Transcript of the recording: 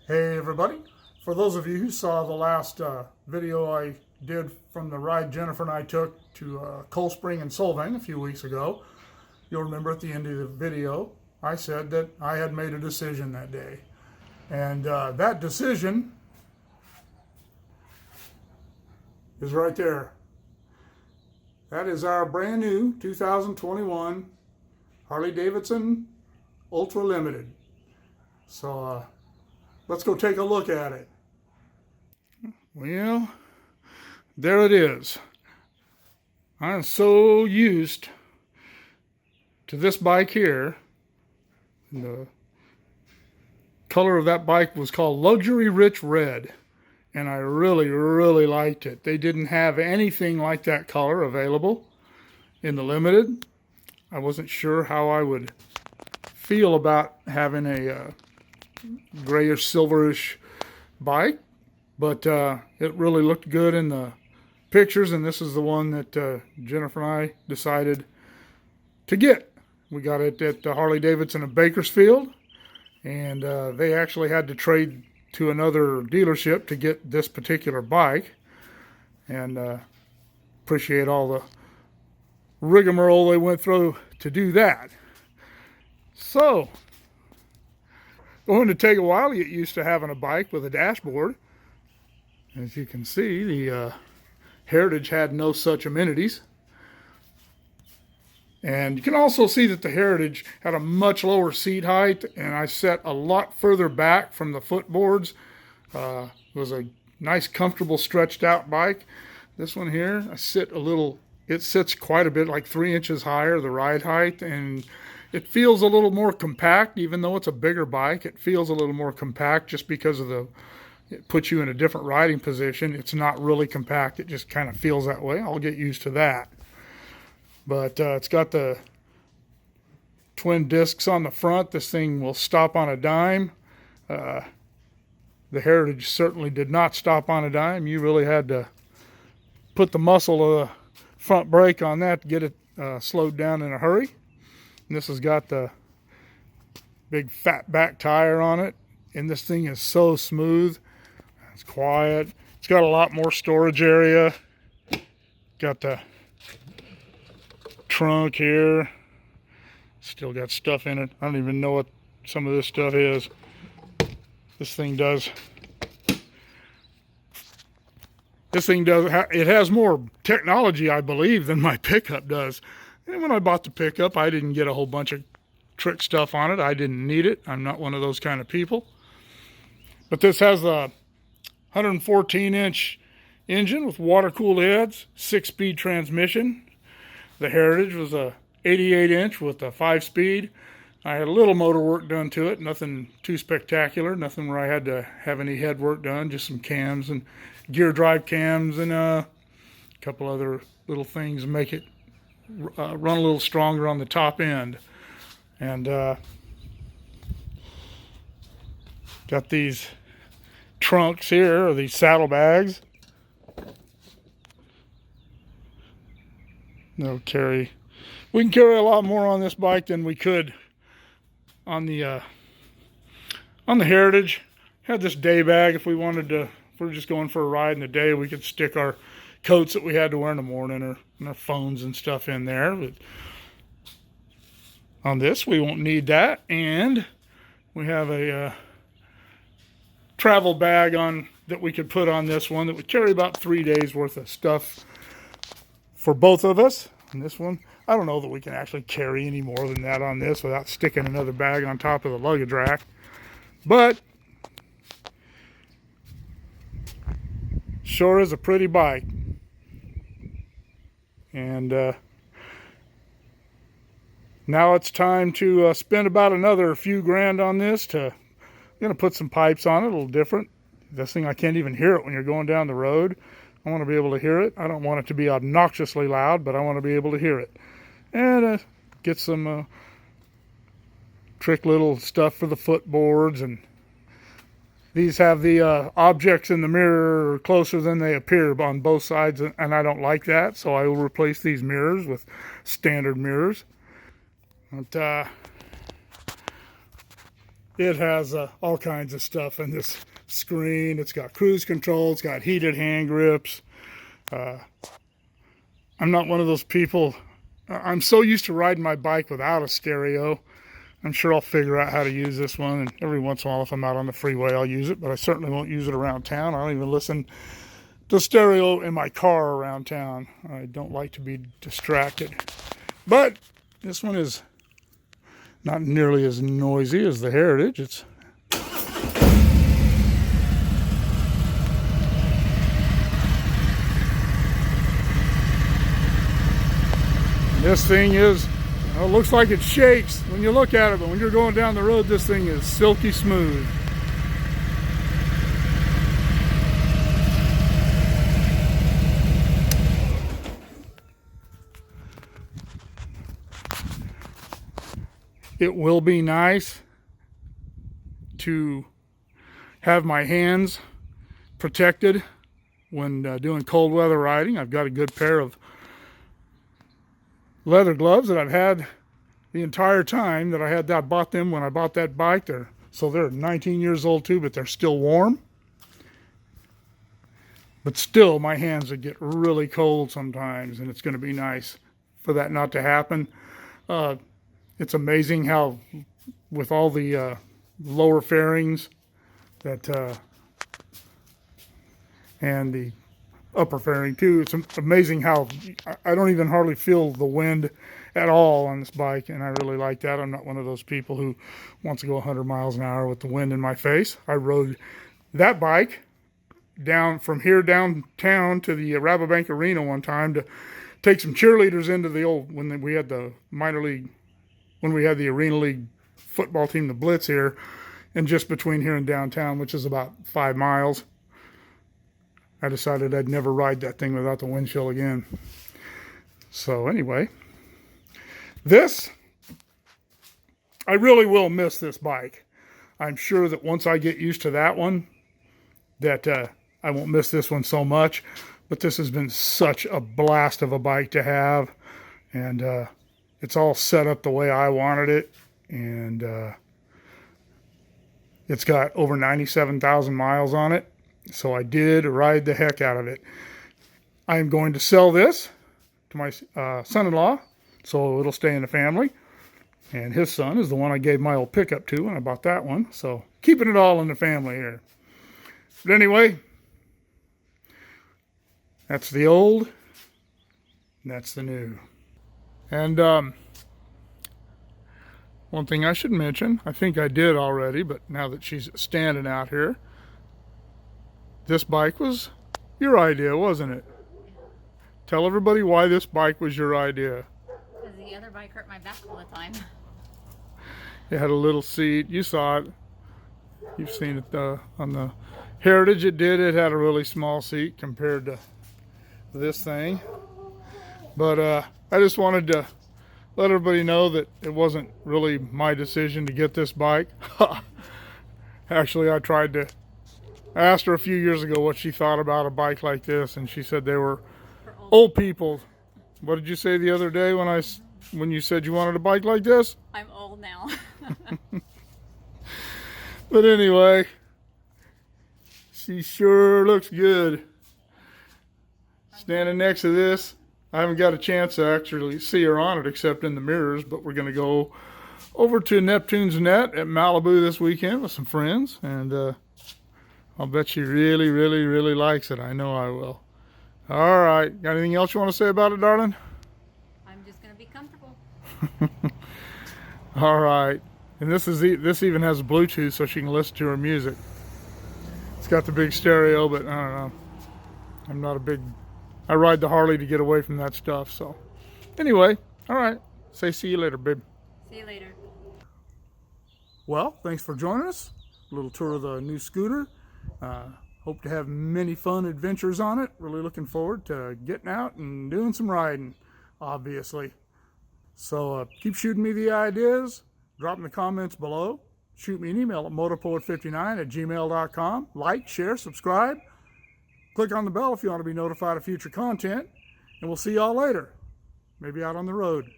Hey everybody, for those of you who saw the last video I did from the ride Jennifer and I took to Cold Spring and Solvang a few weeks ago, you'll remember at the end of the video I said that I had made a decision that day. And that decision is right there. That is our brand new 2021 Harley Davidson Ultra Limited. So let's go take a look at it. Well, there it is. I'm so used to this bike here. The color of that bike was called Luxury Rich Red, and I really liked it. They didn't have anything like that color available in the Limited. I wasn't sure how I would feel about having a grayish silverish bike, but it really looked good in the pictures, and this is the one that Jennifer and I decided to get. We got it at Harley Davidson in Bakersfield, and they actually had to trade to another dealership to get this particular bike, and appreciate all the rigmarole they went through to do that. So going to take a while to get used to having a bike with a dashboard. As you can see, the Heritage had no such amenities. And you can also see that the Heritage had a much lower seat height, and I sat a lot further back from the footboards. It was a nice, comfortable, stretched out bike. This one here, it sits quite a bit, like 3 inches higher, the ride height, and it feels a little more compact. Even though it's a bigger bike, it feels a little more compact just because of it puts you in a different riding position. It's not really compact, it just kind of feels that way. I'll get used to that. But it's got the twin discs on the front. This thing will stop on a dime. The Heritage certainly did not stop on a dime. You really had to put the muscle of the front brake on that to get it slowed down in a hurry. And this has got the big fat back tire on it, and this thing is so smooth. It's quiet. It's got a lot more storage area. Got the trunk here. Still got stuff in it. I don't even know what some of this stuff is. This thing does. It has more technology, I believe, than my pickup does. And when I bought the pickup, I didn't get a whole bunch of trick stuff on it. I didn't need it. I'm not one of those kind of people. But this has a 114-inch engine with water-cooled heads, 6-speed transmission. The Heritage was a 88-inch with a 5-speed. I had a little motor work done to it, nothing too spectacular, nothing where I had to have any head work done, just some cams and gear drive cams and a couple other little things to make it run a little stronger on the top end. And got these trunks here, or these saddlebags. We can carry a lot more on this bike than we could on the Heritage. Had this day bag if we wanted to. If we're just going for a ride in the day, we could stick our coats that we had to wear in the morning, or our phones and stuff in there. But on this, we won't need that. And we have a travel bag on that we could put on this one that would carry about 3 days worth of stuff for both of us. And this one, I don't know that we can actually carry any more than that on this without sticking another bag on top of the luggage rack. But sure is a pretty bike. And now it's time to spend about another few grand on this. I'm going to put some pipes on it, a little different. This thing, I can't even hear it when you're going down the road. I want to be able to hear it. I don't want it to be obnoxiously loud, but I want to be able to hear it. And get some trick little stuff for the footboards. And these have the objects in the mirror closer than they appear on both sides, and I don't like that, so I will replace these mirrors with standard mirrors. But It has all kinds of stuff in this screen. It's got cruise control. It's got heated hand grips. I'm not one of those people. I'm so used to riding my bike without a stereo. I'm sure I'll figure out how to use this one. And every once in a while, if I'm out on the freeway, I'll use it. But I certainly won't use it around town. I don't even listen to stereo in my car around town. I don't like to be distracted. But this one is not nearly as noisy as the Heritage. This thing is, it looks like it shakes when you look at it, but when you're going down the road, this thing is silky smooth. It will be nice to have my hands protected when doing cold weather riding. I've got a good pair of leather gloves that I've had the entire time that I bought them when I bought that bike. They're 19 years old too, but they're still warm. But still, my hands would get really cold sometimes, and it's going to be nice for that not to happen. It's amazing how, with all the lower fairings and the upper fairing too, it's amazing how I don't even hardly feel the wind at all on this bike, and I really like that. I'm not one of those people who wants to go 100 miles an hour with the wind in my face. I rode that bike down from here downtown to the Rabobank Arena one time to take some cheerleaders into the old, when we had the minor league, when we had the Arena League football team, the Blitz here, and just between here and downtown, which is about 5 miles, I decided I'd never ride that thing without the wind chill again. So anyway, I really will miss this bike. I'm sure that once I get used to that one, that I won't miss this one so much. But this has been such a blast of a bike to have. And it's all set up the way I wanted it. And it's got over 97,000 miles on it. So I did ride the heck out of it. I am going to sell this to my son-in-law, so it'll stay in the family. And his son is the one I gave my old pickup to when I bought that one. So keeping it all in the family here. But anyway, that's the old, and that's the new. And one thing I should mention, I think I did already, but now that she's standing out here, this bike was your idea, wasn't it? Tell everybody why this bike was your idea. Because the other bike hurt my back all the time. It had a little seat. You saw it. You've seen it on the Heritage. It did. It had a really small seat compared to this thing. But I just wanted to let everybody know that it wasn't really my decision to get this bike. Actually, I asked her a few years ago what she thought about a bike like this, and she said they were old people. What did you say the other day when you said you wanted a bike like this? I'm old now. But anyway, she sure looks good. Standing next to this, I haven't got a chance to actually see her on it except in the mirrors, but we're going to go over to Neptune's Net at Malibu this weekend with some friends, and I'll bet she really, really, really likes it. I know I will. All right. Got anything else you want to say about it, darling? I'm just going to be comfortable. All right. And this even has Bluetooth so she can listen to her music. It's got the big stereo, but I don't know. I'm not a big... I ride the Harley to get away from that stuff, so... Anyway, all right. Say see you later, babe. See you later. Well, thanks for joining us. A little tour of the new scooter. Hope to have many fun adventures on it. Really looking forward to getting out and doing some riding, obviously. So keep shooting me the ideas. Drop in the comments below. Shoot me an email at motorpoet59@gmail.com. Like, share, subscribe. Click on the bell if you want to be notified of future content. And we'll see y'all later. Maybe out on the road.